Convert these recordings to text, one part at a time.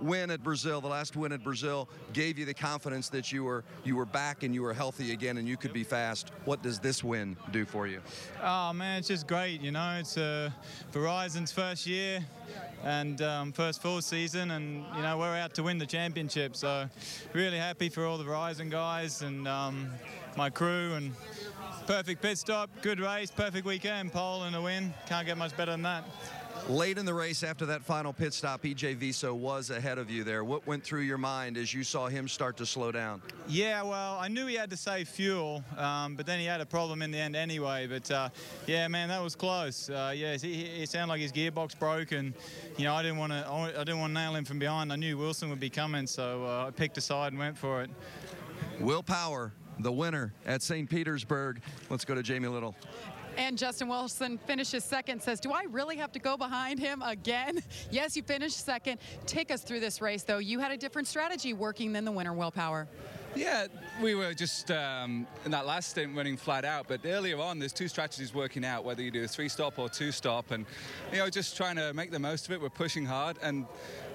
win at Brazil, the last win at Brazil, gave you the confidence that you were back and you were healthy again and you could be fast. What does this win do for you? Oh man, it's just great. You know, it's Verizon's first year and first full season, and you know we're out to win the championship. So really happy for all the Verizon guys and my crew, and perfect pit stop, good race, perfect weekend, pole and a win. Can't get much better than that. Late in the race, after that final pit stop, EJ Viso was ahead of you there. What went through your mind as you saw him start to slow down? Yeah, well, I knew he had to save fuel, but then he had a problem in the end anyway. But yeah, man, that was close. Yeah, it sounded like his gearbox broke, and you know I didn't want to nail him from behind. I knew Wilson would be coming, so I picked a side and went for it. Will Power, the winner at St. Petersburg. Let's go to Jamie Little. And Justin Wilson finishes second, says, do I really have to go behind him again? Yes, you finished second. Take us through this race, though. You had a different strategy working than the winner, Will Power. Yeah, we were just in that last stint running flat out, but earlier on there's two strategies working out, whether you do a 3-stop or 2-stop, and you know, just trying to make the most of it. We're pushing hard, and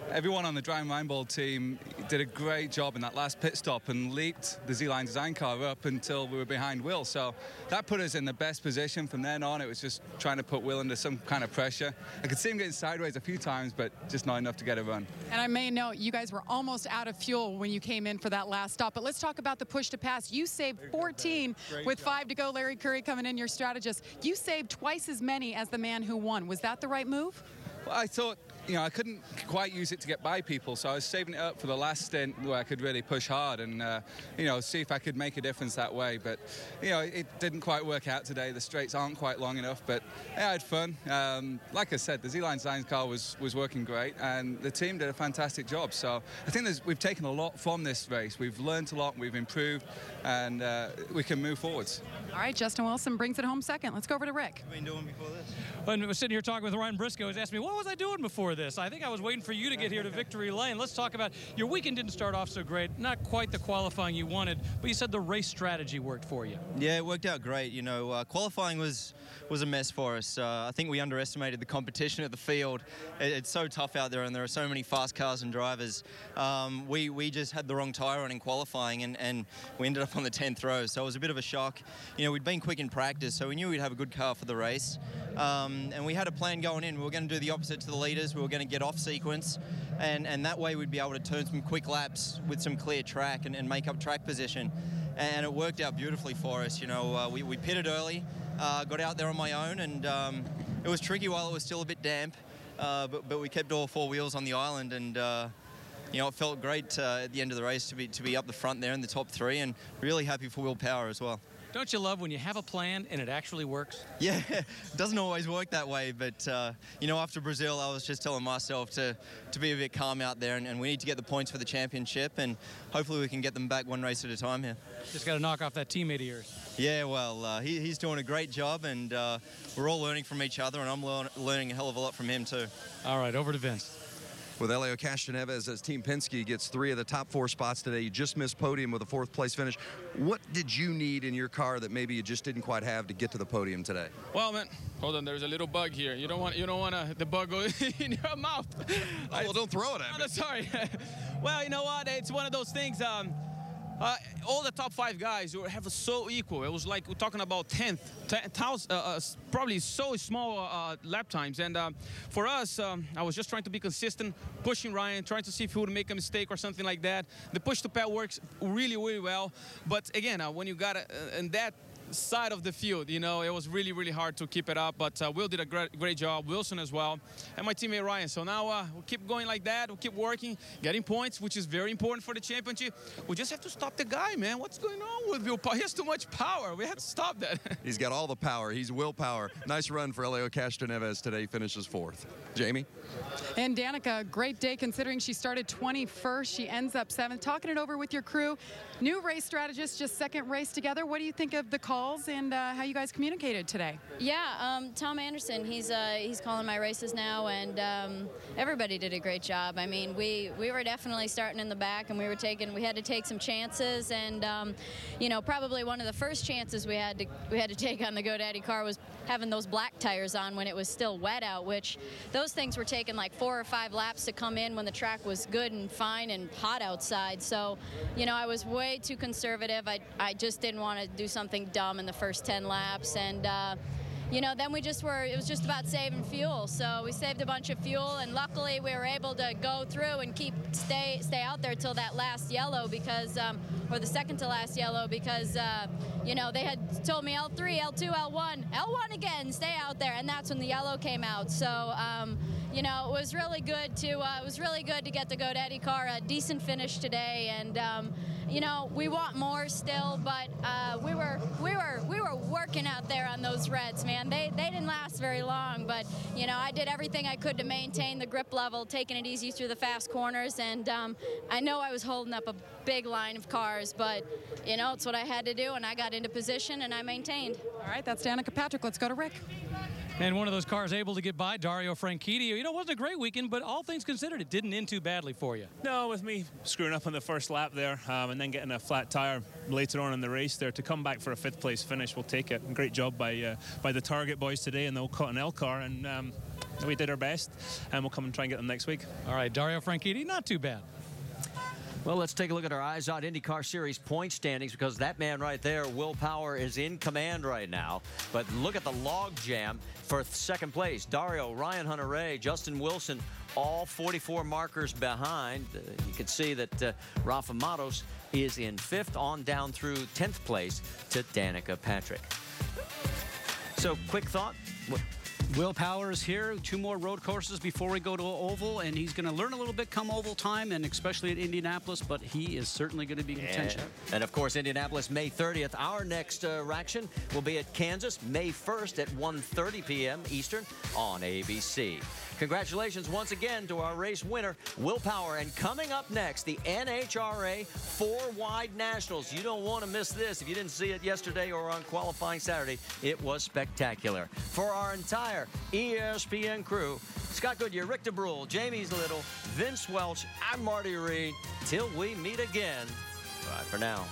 everyone on the Dry Reinbold team did a great job in that last pit stop and leaped the Z-Line design car up until we were behind Will. So that put us in the best position. From then on, it was just trying to put Will under some kind of pressure. I could see him getting sideways a few times, but just not enough to get a run. And I may note, you guys were almost out of fuel when you came in for that last stop. But let's talk about the push to pass. You saved 14 with 5 to go. Larry Curry coming in, your strategist. You saved twice as many as the man who won. Was that the right move? Well, I thought, you know, I couldn't quite use it to get by people, so I was saving it up for the last stint where I could really push hard and, you know, see if I could make a difference that way. But, you know, it didn't quite work out today. The straights aren't quite long enough, but yeah, I had fun. Like I said, the Z-Line design car was working great, and the team did a fantastic job. So I think we've taken a lot from this race. We've learned a lot, we've improved, and we can move forwards. All right, Justin Wilson brings it home second. Let's go over to Rick. What have you been doing before this? When I was sitting here talking with Ryan Briscoe, he was asking me, what was I doing before this? I think I was waiting for you to get here to Victory Lane. Let's talk about your weekend. Didn't start off so great, not quite the qualifying you wanted, but you said the race strategy worked for you. Yeah, it worked out great. You know, qualifying was a mess for us. I think we underestimated the competition at the field. It's so tough out there, and there are so many fast cars and drivers. We just had the wrong tyre on in qualifying, and we ended up on the 10th row, so it was a bit of a shock. You know, we'd been quick in practice, so we knew we'd have a good car for the race. And we had a plan going in. We were going to do the opposite to the leaders. We were going to get off sequence, and that way we'd be able to turn some quick laps with some clear track and make up track position. And it worked out beautifully for us. You know, we pitted early, got out there on my own, and it was tricky while it was still a bit damp, but we kept all 4 wheels on the island, and you know, it felt great at the end of the race to be up the front there in the top 3, and really happy for Will Power as well. Don't you love when you have a plan and it actually works? Yeah, it doesn't always work that way, but you know, after Brazil, I was just telling myself to be a bit calm out there, and we need to get the points for the championship, and hopefully we can get them back one race at a time here. Just got to knock off that teammate of yours. Yeah, well, he's doing a great job, and we're all learning from each other, and I'm learning a hell of a lot from him too. All right, over to Vince. With Helio Castroneves as Team Penske gets 3 of the top 4 spots today. You just missed podium with a 4th place finish. What did you need in your car that maybe you just didn't quite have to get to the podium today? Well, man, hold on. There's a little bug here. You don't want the bug go in your mouth. Oh, well, don't throw it at me. No, sorry. Well, you know what? It's one of those things. All the top 5 guys have so equal. It was like we're talking about 10th, probably so small lap times. And for us, I was just trying to be consistent, pushing Ryan, trying to see if he would make a mistake or something like that. The push to pad works really, really well. But again, when you got in that side of the field, you know, it was really, really hard to keep it up, but Will did a great job, Wilson as well, and my teammate Ryan. So now we'll keep going like that, we'll keep working, getting points, which is very important for the championship. We just have to stop the guy, man. What's going on with Will? He has too much power. We have to stop that. He's got all the power. He's Will Power. Nice run for Helio Castroneves today. Finishes 4th. Jamie? And Danica, great day considering she started 21st. She ends up 7th. Talking it over with your crew. New race strategist, just 2nd race together. What do you think of the call calls and how you guys communicated today. Yeah, Tom Anderson, he's calling my races now, and everybody did a great job. I mean, we were definitely starting in the back, and we had to take some chances, and you know, probably one of the first chances we had to take on the GoDaddy car was having those black tires on when it was still wet out, which those things were taking like 4 or 5 laps to come in when the track was good and fine and hot outside. So, you know, I was way too conservative. I just didn't want to do something dumb in the first 10 laps, and you know, then it was just about saving fuel. So we saved a bunch of fuel, and luckily we were able to go through and stay out there till that last yellow, because or the second to last yellow, because you know, they had told me L3, L2, L1 again, stay out there, and that's when the yellow came out. So you know, it was really good to get the GoDaddy car a decent finish today, and you know, we want more still, but we were working out there on those reds, man. They didn't last very long, but you know, I did everything I could to maintain the grip level, taking it easy through the fast corners, and I know I was holding up a big line of cars, but you know, it's what I had to do, and I got into position and I maintained. All right, that's Danica Patrick. Let's go to Rick. And one of those cars able to get by, Dario Franchitti. You know, it wasn't a great weekend, but all things considered, it didn't end too badly for you. No, with me screwing up on the first lap there, and then getting a flat tire later on in the race there, to come back for a 5th place finish, we'll take it. Great job by the Target boys today in the old Cottonelle car, and we did our best, and we'll come and try and get them next week. All right, Dario Franchitti, not too bad. Well, let's take a look at our IZOD IndyCar Series point standings, because that man right there, Will Power, is in command right now. But look at the log jam for second place. Dario, Ryan Hunter-Ray, Justin Wilson, all 44 markers behind. You can see that Rafa Matos is in 5th, on down through 10th place to Danica Patrick. So, quick thought. Will Power is here. 2 more road courses before we go to Oval, and he's going to learn a little bit come Oval time, and especially at Indianapolis, but he is certainly going to be in contention. And of course, Indianapolis, May 30th. Our next action will be at Kansas, May 1st at 1:30 p.m. Eastern on ABC. Congratulations once again to our race winner, Will Power. And coming up next, the NHRA 4-Wide Nationals. You don't want to miss this. If you didn't see it yesterday or on qualifying Saturday, it was spectacular. For our entire ESPN crew, Scott Goodyear, Rick DeBrule, Jamie Little, Vince Welch, I'm Marty Reed. Till we meet again, bye for now.